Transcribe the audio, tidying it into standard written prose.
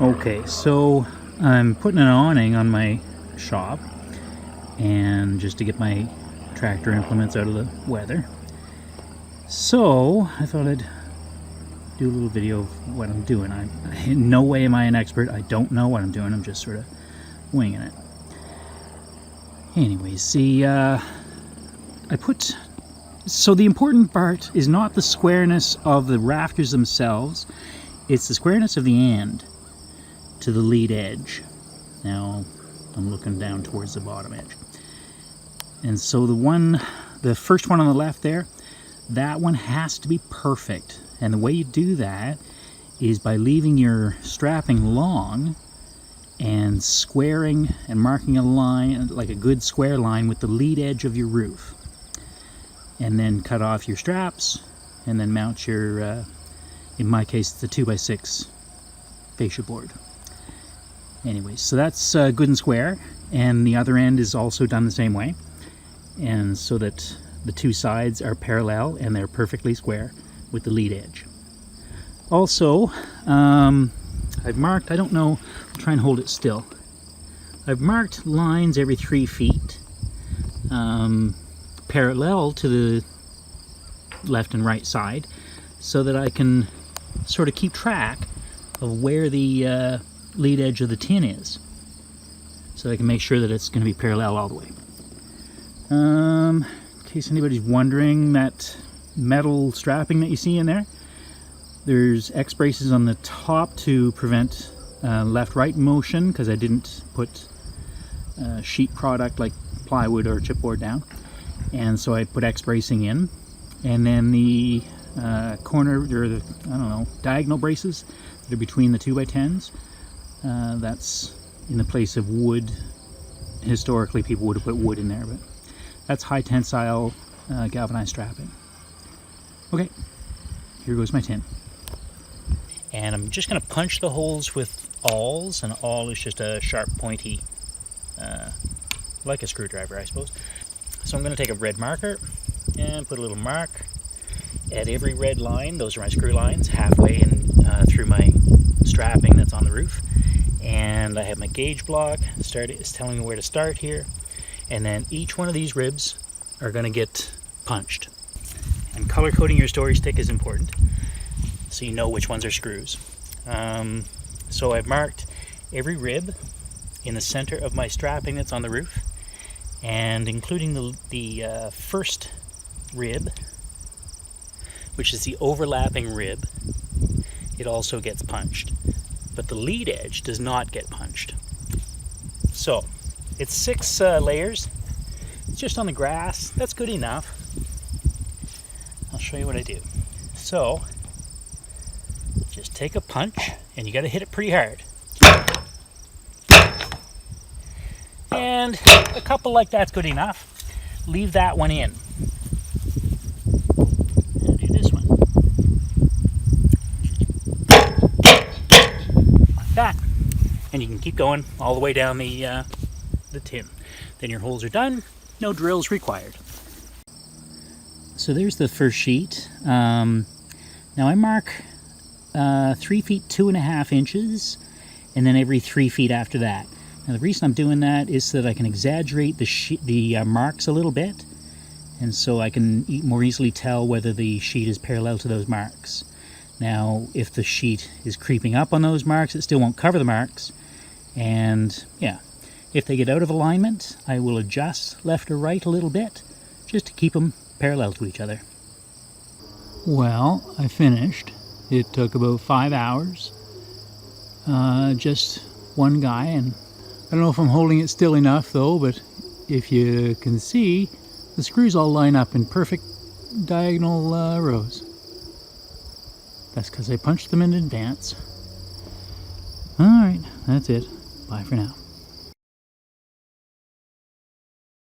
Okay, so I'm putting an awning on my shop, and just to get my tractor implements out of the weather. So I thought I'd do a little video of what I'm doing. In no way am I an expert. I don't know what I'm doing. I'm just sort of winging it. Anyways, see, so the important part is not the squareness of the rafters themselves, it's the squareness of the end to the lead edge. Now I'm looking down towards the bottom edge. And so the first one on the left there, that one has to be perfect. And the way you do that is by leaving your strapping long and squaring and marking a line, like a good square line with the lead edge of your roof. And then cut off your straps and then mount your, in my case, it's a 2x6 fascia board. Anyway, so that's good and square, and the other end is also done the same way, and so that the two sides are parallel and they're perfectly square with the lead edge. Also, I've marked, I don't know, I'll try and hold it still. I've marked lines every 3 feet, parallel to the left and right side, so that I can sort of keep track of where the lead edge of the tin is, so I can make sure that it's going to be parallel all the way. In case anybody's wondering, that metal strapping that you see in there, there's X braces on the top to prevent left-right motion, because I didn't put sheet product like plywood or chipboard down, and so I put X bracing in. And then the corner, or the, I don't know, diagonal braces that are between the 2x10s, that's in the place of wood. Historically people would have put wood in there, but that's high tensile galvanized strapping. Okay, here goes my tin. And I'm just going to punch the holes with awls, and awl is just a sharp pointy, like a screwdriver I suppose. So I'm going to take a red marker and put a little mark at every red line. Those are my screw lines, halfway in through my strapping that's on the roof. And I have my gauge block. It's telling me where to start here. And then each one of these ribs are going to get punched. And color coding your story stick is important, so you know which ones are screws. So I've marked every rib in the center of my strapping that's on the roof, and including the first rib, which is the overlapping rib, it also gets punched, but the lead edge does not get punched. So it's 6 layers. It's just on the grass. That's good enough. I'll show you what I do. So just take a punch, and you got to hit it pretty hard. And a couple like that's good enough. Leave that one in. And do this one. Like that. And you can keep going all the way down the tin. Then your holes are done. No drills required. So there's the first sheet. Now I mark 3 feet 2.5 inches, and then every 3 feet after that. Now the reason I'm doing that is so that I can exaggerate the marks a little bit, and so I can more easily tell whether the sheet is parallel to those marks. Now if the sheet is creeping up on those marks, it still won't cover the marks, and yeah, if they get out of alignment, I will adjust left or right a little bit just to keep them parallel to each other. Well, I finished. It took about 5 hours. Just one guy, and I don't know if I'm holding it still enough though, but if you can see, the screws all line up in perfect diagonal rows. That's because I punched them in advance. Alright, that's it. Bye for now.